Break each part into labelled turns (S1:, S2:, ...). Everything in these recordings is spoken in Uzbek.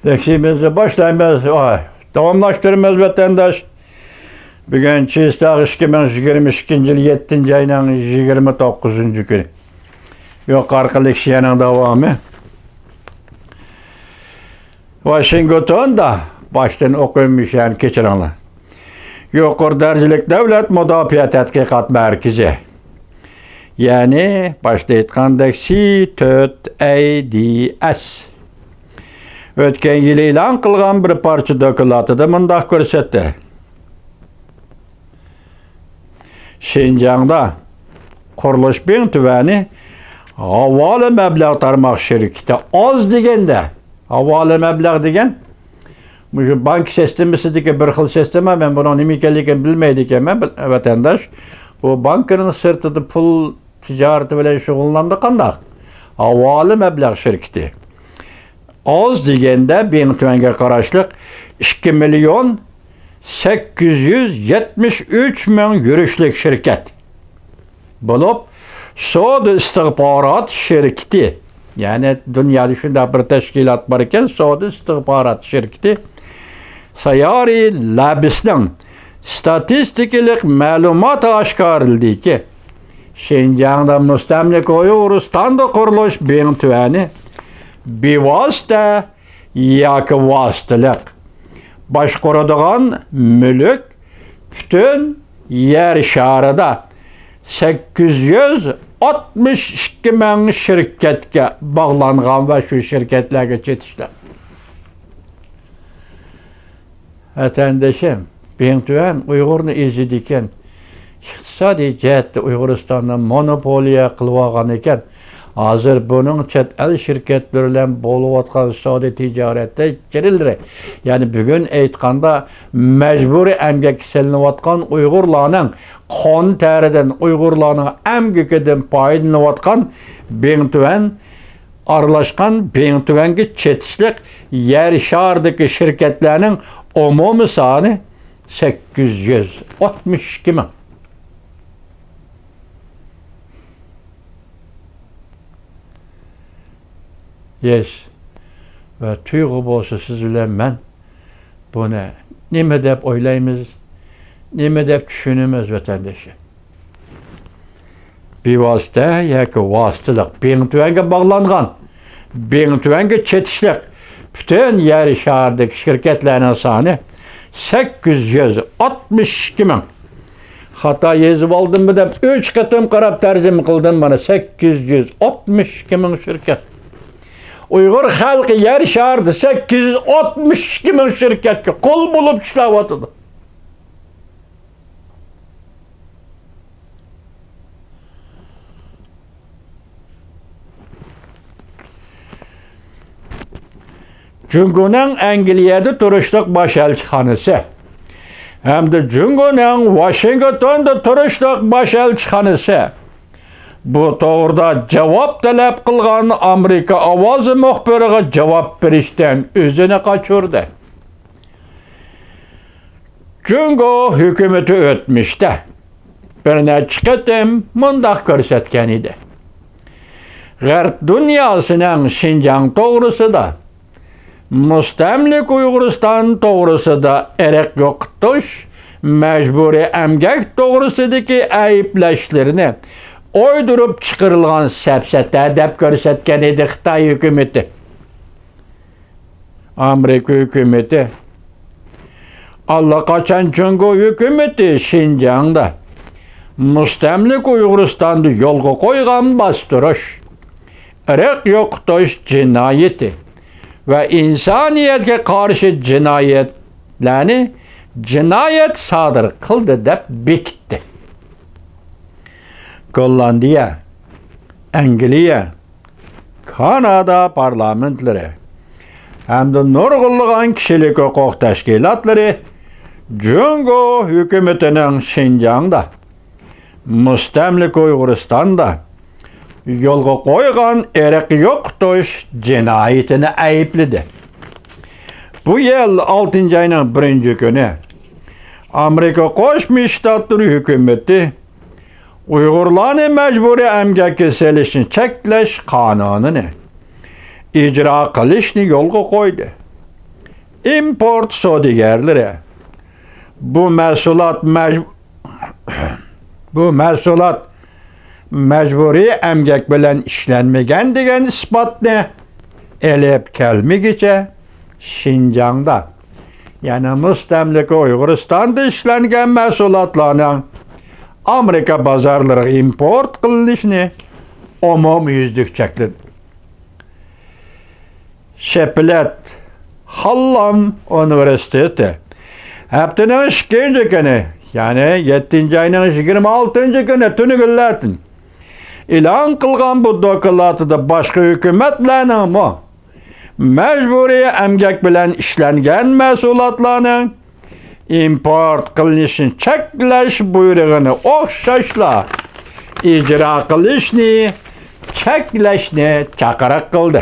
S1: Dersimizi başlayımız, davamlaştırımız vatandaş. Bugün Çiğistağ 2022 yıl 7. ayının 29. günü. Yukarılık şiyanın devamı. Washington'da baştan okumuş yani keçiranlar. Yukarı derecelik devlet müdafaa tədqiqat merkezi. Yani başta aytqandek C4ADS. Ötken yıl ilan kılgan bir parça dokulatı da mındaq görsetdi. Şinjan'da Quruluş Ben tüvəni havalı məbləğ tarmaq şirketi az degende, havalı məbləğ degen bu bank sistemisindeki bir xil sistema, ben bunu nima ekanligini bilmaydi ekan vatandaş. Bu bankının sırtıda pul ticareti bilan shug'ullanadi qandaq? Havalı məbləğ şirketi. Az degende Ben tüvenge qarashliq 2 milyon 873 bin yürüşlük şirket. Bulup Saudi istihbarat şirketi, yani dünyada şunda bir teşkilat var iken Saudi istihbarat şirketi Sayari Labis'nin statistiklik malumat aşkar edildi ki Şinjan'da müstemlik Uyg'uristonda qurilish Ben tüveni bevosita yoki vositalik boshqaradigan mülk bütün yer sharida 862 ming shirkatga bog'langan va shu shirkatlarga chetishlar. Vatandoshim, Ben tüven Uyg'urni ezidi ekan. Iqtisodiy jihatda Uyg'uristonda monopoliya qilib olgan ekan. Hazır bunun chet el şirketleri bilan bo'layotgan savdo tijoratda jirildi. Yani bugün aytganda mecburi emgak silinayotgan Uyg'urlarning qon teridan, Uyg'urlarning emgakidan foydalanayotgan Ben tüven aralashgan Ben tüvenge chetishlik yer shardagi shirkatlarning umumiy soni 862 ming. Yes. Ve tuyg'u bo'lsa siz bilan men buni nima deb o'ylaymiz, nima deb tushunamiz vatandoshlar. Bevosita yoki vositalik Ben tüvenge bog'langan, Ben tüvenge chetishlik bütün yer shardagi shirkatlarning soni 862 ming. Xato yezib oldimmi deb 3 qatim qarab tarjima qildim, bana 862 ming shirkat. Uyghur halkı yer şardı 862 ming şirketke kol bulup işlavatıdı. Cungu'nun Angliyada turuşluq baş elçixanası hem de Cungu'nun Washington'da turuşluq baş elçixanası bu to'g'rida cevap talep qilgan Amerika ovozi muxbiriga cevap berishdan o'zini qochirdi. Jungo hukumati o'tmishda bir necha qatim mundaq ko'rsatgan edi. G'arb dunyosining Şinjan to'g'risida, mustamlik Uyg'uriston to'g'risida irq yo'qotish, majburiy emgak to'g'risidagi ayblashlarini oydurup çıkarılan sepsete dep görsetken edi Xitay hükümeti. Amerika hükümeti. Allaqachon Jungo hükümeti Şinjan'da mustamlik Uyg'uristonda yo'lga qo'ygan bostirish, irq yo'qotish jinoyati va insoniyatga qarshi jinoyatlarni jinoyat sodir qildi deb bekitdi. Gollandiya, Angliya, Kanada parlamentleri hem de nurgulluğun kişilik hukuk teşkilatları Jungo hükümetinin Şinjan'da, mustamlik Uyg'uristonda yo'lga qo'ygan irq yo'qotish jinoyatini aybladi. Bu yıl 6. ayının 1. günü Amerika Qo'shma Shtatlar hükümeti Uyg'urlarni mecburi emgakka selishni cheklash qonunini icra qilishni yo'lga qo'ydi. import savdogarlari bu mahsulot mecburi emgek bilen işlenmegen degan isbotni elib kelmigicha Şinjan'da, yani mustamlika Uyg'uristonda ishlangan mahsulotlarning Amerika bozorlariga import qilinishini umumyuzlik chekladi. Sheplet Hallam Universiteti haftaning 2 kuni, yani 7 ayning 26 kuni tunugullatin e'lon qilgan bu dokladida boshqa hukumatlarning mecburi emgek bilen işlengen mahsulotlarning import qilinishini cheklash buyrug'ini o'xshashla ijro qilishni cheklashni chaqiriq qildi.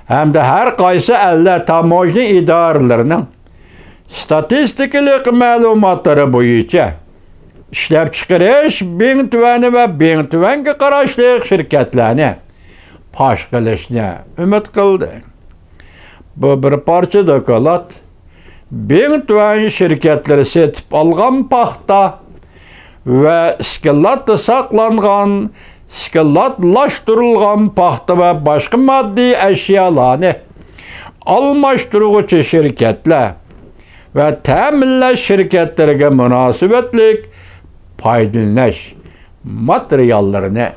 S1: Hamda har qaysi ellar tamojni idoralarining statistikalik ma'lumotlari bo'yicha ishlab chiqarish bentuvani va bentuvanga qarashli shirkatlarni fosh qilishni umid qildi. Bu bir parça doklad bentuvani şirketleri setip algan paxta ve iskillatda saqlangan, iskillatlaştırılgan paxta ve başka maddi eşyalarını almashtırıcı şirketler ve teminleş şirketlerine münasebetlik paydalanish materiallarını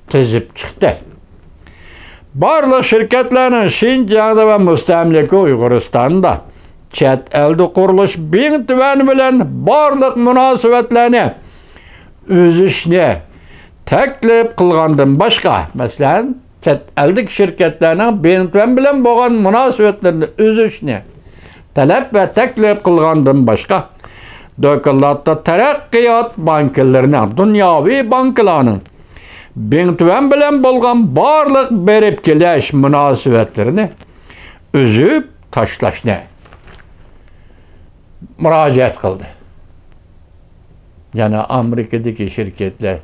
S1: tizip çıktı. Barliq şirketlerinin Şinjan'da ve mustamlika Uyg'uristonda chet elde qurilish bentuvani bilen barliq munosabatlarni uzishni taklif qilgandan boshqa, masalan, chet eldek şirketlerinin bentuvan bilen bo'lgan munosabatlarni uzishni talab ve taklif qilgandan boshqa, dokladda taraqqiyot bankalarının, dunyoviy bankalarning bentuvon bilan bo'lgan barliq berib kelish munosabatlarini uzib tashlashni murojaat qildi. Yani Amerikadagi shirkatlar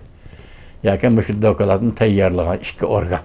S1: yoki shu dokladni tayyorlagan 2 organ.